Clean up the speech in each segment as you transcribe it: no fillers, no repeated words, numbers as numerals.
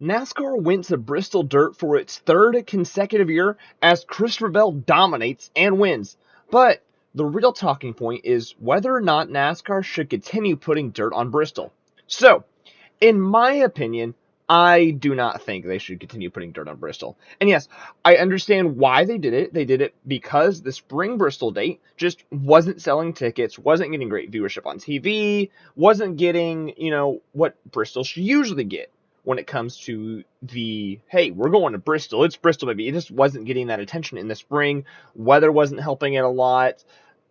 NASCAR went to Bristol Dirt for its third consecutive year as Christopher Bell dominates and wins. But the real talking point is whether or not NASCAR should continue putting dirt on Bristol. So, in my opinion, I do not think they should continue putting dirt on Bristol. And yes, I understand why they did it. They did it because the spring Bristol date just wasn't selling tickets, wasn't getting great viewership on TV, wasn't getting, what Bristol should usually get when it comes to the, hey, we're going to Bristol. It's Bristol, baby. It just wasn't getting that attention in the spring. Weather wasn't helping it a lot,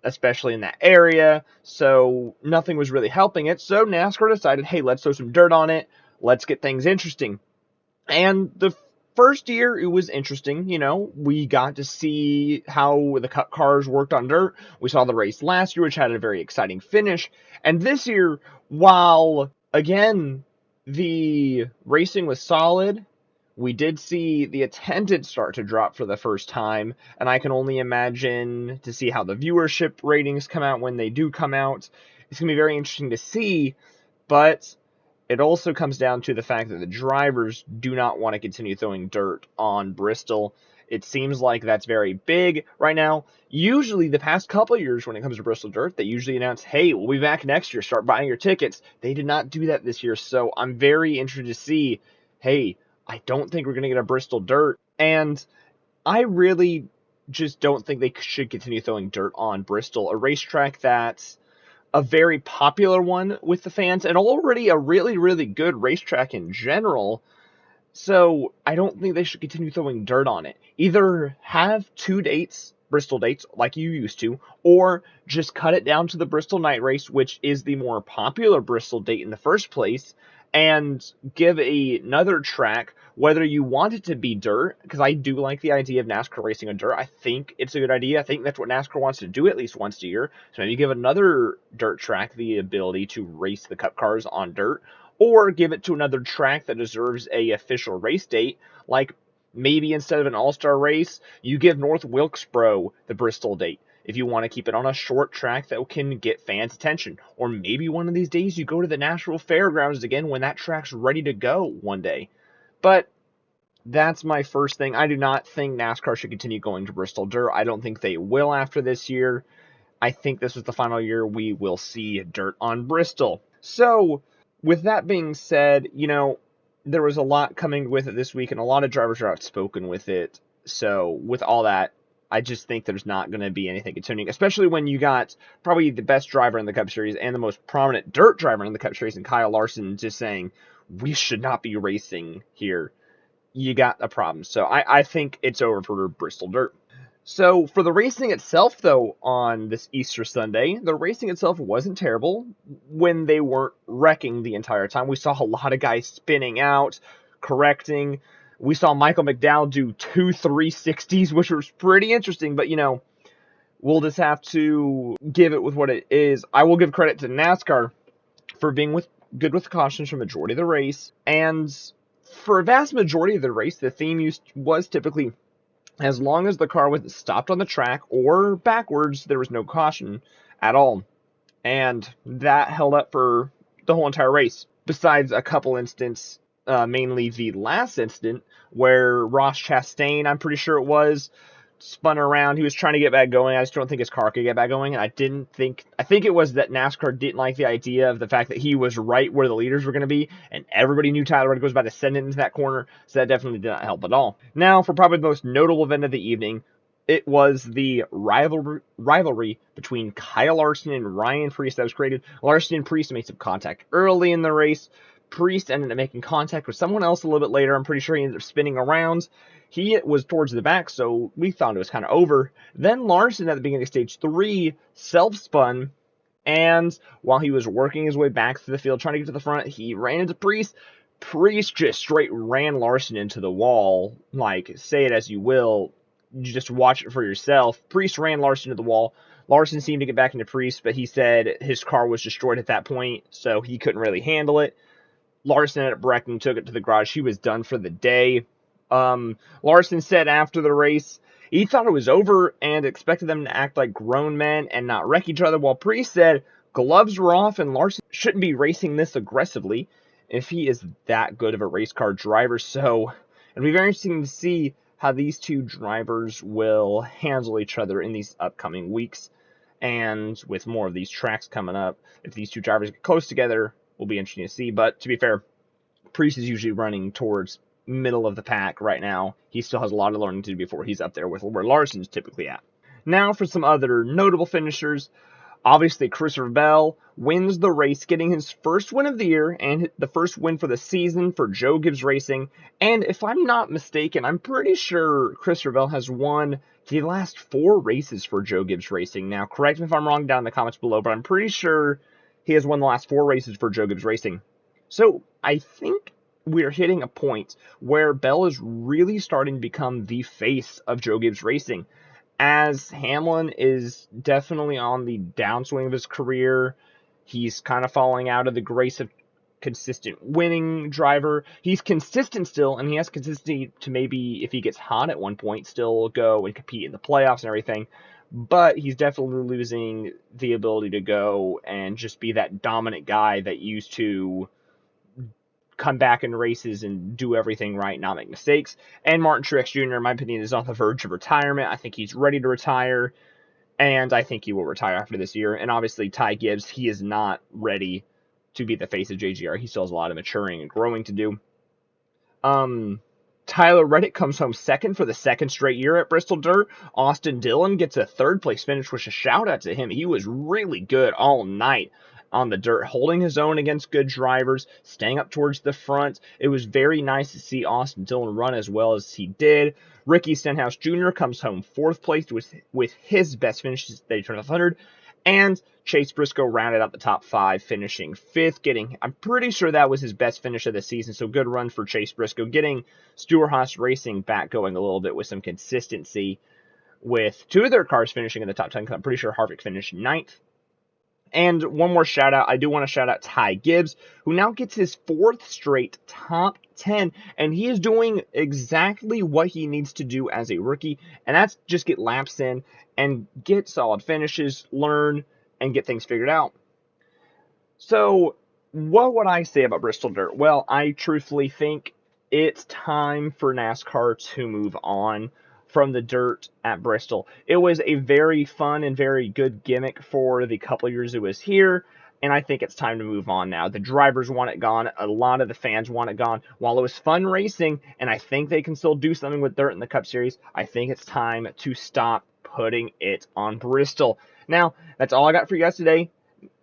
especially in that area. So nothing was really helping it. So NASCAR decided, hey, let's throw some dirt on it. Let's get things interesting. And the first year, it was interesting. We got to see how the Cup cars worked on dirt. We saw the race last year, which had a very exciting finish. And this year, while, again, the racing was solid, we did see the attendance start to drop for the first time, and I can only imagine to see how the viewership ratings come out when they do come out. It's going to be very interesting to see, but it also comes down to the fact that the drivers do not want to continue throwing dirt on Bristol. It seems like that's very big right now. Usually, the past couple of years when it comes to Bristol Dirt, they usually announce, hey, we'll be back next year. Start buying your tickets. They did not do that this year, so I'm very interested to see, hey, I don't think we're going to get a Bristol Dirt. And I really just don't think they should continue throwing dirt on Bristol, a racetrack that's a very popular one with the fans and already a really, really good racetrack in general. So I don't think they should continue throwing dirt on it. Either have two dates, Bristol dates, like you used to, or just cut it down to the Bristol night race, which is the more popular Bristol date in the first place, and give another track, whether you want it to be dirt, because I do like the idea of NASCAR racing on dirt. I think it's a good idea. I think that's what NASCAR wants to do at least once a year. So maybe give another dirt track the ability to race the Cup cars on dirt, or give it to another track that deserves a official race date, like maybe instead of an all-star race, you give North Wilkesboro the Bristol date if you want to keep it on a short track that can get fans' attention. Or maybe one of these days you go to the Nashville Fairgrounds again when that track's ready to go one day. But that's my first thing. I do not think NASCAR should continue going to Bristol Dirt. I don't think they will after this year. I think this is the final year we will see dirt on Bristol. So, with that being said, there was a lot coming with it this week, and a lot of drivers are outspoken with it. So, with all that, I just think there's not going to be anything continuing, especially when you got probably the best driver in the Cup Series and the most prominent dirt driver in the Cup Series, and Kyle Larson, just saying, we should not be racing here. You got a problem. So, I think it's over for Bristol Dirt. So, for the racing itself, though, on this Easter Sunday, the racing itself wasn't terrible when they weren't wrecking the entire time. We saw a lot of guys spinning out, correcting. We saw Michael McDowell do 2 360s, which was pretty interesting, but, we'll just have to give it with what it is. I will give credit to NASCAR for being good with cautions for majority of the race, and for a vast majority of the race, the theme was typically, as long as the car wasn't stopped on the track or backwards, there was no caution at all. And that held up for the whole entire race. Besides a couple instances, mainly the last incident, where Ross Chastain, I'm pretty sure it was, spun around. He was trying to get back going. I just don't think his car could get back going. And I think it was that NASCAR didn't like the idea of the fact that he was right where the leaders were going to be, and everybody knew Tyler Reddick was about to send it into that corner, so that definitely did not help at all. Now, for probably the most notable event of the evening, it was the rivalry between Kyle Larson and Ryan Preece that was created. Larson and Preece made some contact early in the race. Preece ended up making contact with someone else a little bit later. I'm pretty sure he ended up spinning around. He was towards the back, so we thought it was kind of over. Then Larson, at the beginning of stage 3, self-spun, and while he was working his way back through the field, trying to get to the front, he ran into Preece. Preece just straight ran Larson into the wall. Like, say it as you will, you just watch it for yourself. Preece ran Larson into the wall. Larson seemed to get back into Preece, but he said his car was destroyed at that point, so he couldn't really handle it. Larson ended up wrecking, took it to the garage. He was done for the day. Larson said after the race, he thought it was over and expected them to act like grown men and not wreck each other, while Preece said gloves were off and Larson shouldn't be racing this aggressively. if he is that good of a race car driver. So it'll be very interesting to see how these two drivers will handle each other in these upcoming weeks. And with more of these tracks coming up, if these two drivers get close together, will be interesting to see. But to be fair, PREECE is usually running towards middle of the pack right now. He still has a lot of learning to do before he's up there with where LARSON's typically at. Now for some other notable finishers. Obviously, Christopher Bell wins the race, getting his first win of the year and the first win for the season for Joe Gibbs Racing. And if I'm not mistaken, I'm pretty sure Christopher Bell has won the last 4 races for Joe Gibbs Racing. Now, correct me if I'm wrong down in the comments below, but I'm pretty sure he has won the last 4 races for Joe Gibbs Racing. So I think we're hitting a point where Bell is really starting to become the face of Joe Gibbs Racing, as Hamlin is definitely on the downswing of his career. He's kind of falling out of the grace of consistent winning driver. He's consistent still, and he has consistency to maybe, if he gets hot at one point, still go and compete in the playoffs and everything. But he's definitely losing the ability to go and just be that dominant guy that used to come back in races and do everything right, not make mistakes. And Martin Truex Jr., in my opinion, is on the verge of retirement. I think he's ready to retire, and I think he will retire after this year. And obviously, Ty Gibbs, he is not ready to be the face of JGR. He still has a lot of maturing and growing to do. Tyler Reddick comes home second for the second straight year at Bristol Dirt. Austin Dillon gets a third place finish, which a shout out to him. He was really good all night on the dirt, holding his own against good drivers, staying up towards the front. It was very nice to see Austin Dillon run as well as he did. Ricky Stenhouse Jr. comes home fourth place with his best finishes at Daytona 500. And Chase Briscoe rounded out the top 5, finishing 5th, I'm pretty sure that was his best finish of the season, so good run for Chase Briscoe, getting Stewart-Haas Racing back going a little bit with some consistency, with 2 of their cars finishing in the top 10, because I'm pretty sure Harvick finished 9th. And one more shout out, I do want to shout out Ty Gibbs, who now gets his 4th straight top 10, and he is doing exactly what he needs to do as a rookie, and that's just get laps in and get solid finishes, learn, and get things figured out. So, what would I say about Bristol Dirt? Well, I truthfully think it's time for NASCAR to move on from the dirt at Bristol. It was a very fun and very good gimmick for the couple years it was here, and I think it's time to move on now. The drivers want it gone. A lot of the fans want it gone. While it was fun racing, and I think they can still do something with dirt in the Cup Series, I think it's time to stop putting it on Bristol. Now, that's all I got for you guys today,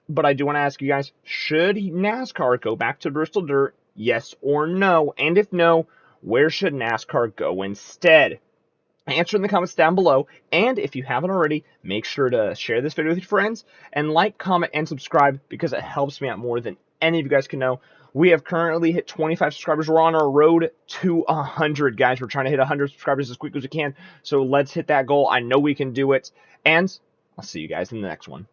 but I do want to ask you guys, should NASCAR go back to Bristol Dirt? Yes or no? And if no, where should NASCAR go instead? Answer in the comments down below, and if you haven't already, make sure to share this video with your friends, and like, comment, and subscribe, because it helps me out more than any of you guys can know. We have currently hit 25 subscribers. We're on our road to 100, guys. We're trying to hit 100 subscribers as quick as we can, so let's hit that goal. I know we can do it, and I'll see you guys in the next one.